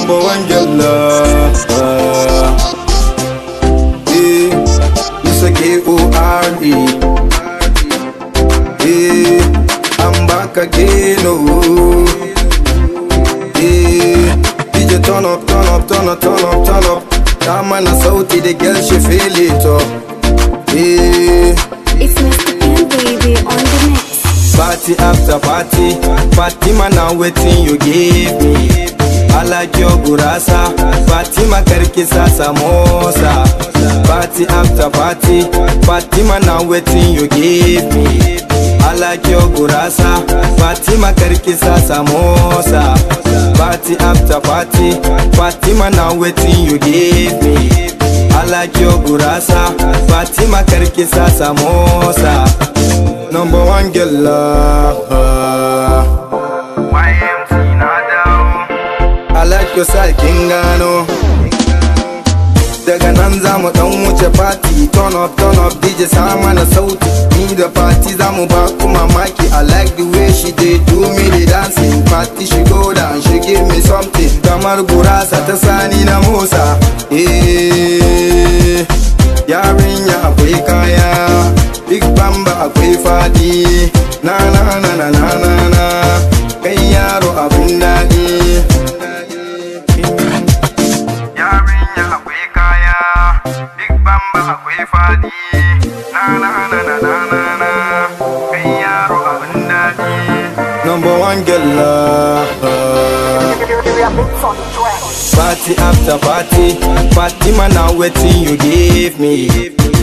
number one girl. Mr. K-O-R-E. I'm back again, oh. DJ turn up, turn up, turn up, turn up, turn up. That man a sauti, the girl she feel it, oh. It's Mr. Pen Baby on the mix. Party after party, Fatima now waiting you give me. I like your gurasa, Fatima karkisa samosa. Party after party, Fatima now waiting you give me. I like your gurasa, Fatima karkisa samosa. Party after party, Fatima now waiting you give me. I like your gurasa, Fatima karkisa samosa. Number one girl, YMC not down. I like your style, Kingano. Daga nan zamu dan wuce party. Turn up, DJ sama na sauti. Ni da party zamu ba ku mamaki. I like the way she did do me the dancing. Party she go down, she give me something. Kamar gurasa ta sani na musa. Yarinya akwai kaya, Big Bamba akwai fadi. Na na na na na na na, kai yaro abin daɗi. Yarinya akwai kaya, Big Bamba akwai fadi. Na na na na na na na, kai yaro abin daɗi. Number one girl. Party after party, Fatima now waiting you give me.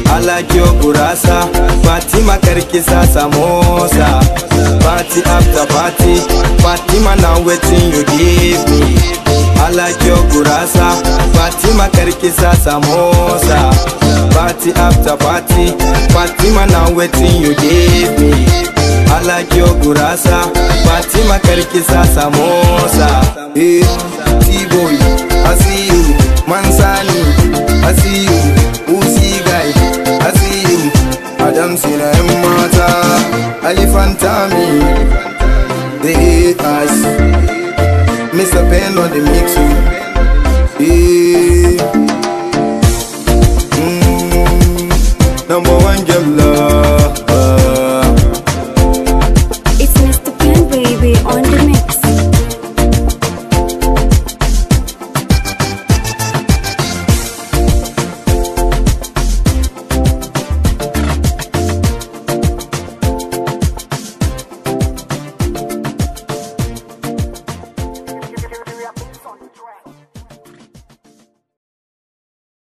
I like your gurasa, Fatima karkisa samosa. Party after party, Fatima now waiting you give me. I like your gurasa, Fatima karkisa samosa. Party after party, Fatima now waiting you give me. I like your gurasa, Fatima karkisa samosa. Hey, T-boy, I see you. Mansani, I see you. Uzi guy, I see you. Adam Sina Mata, Alifantami, they hate us. Mr. Pen on the mix. Number one girl. It's Mr. Pen Baby on the mix.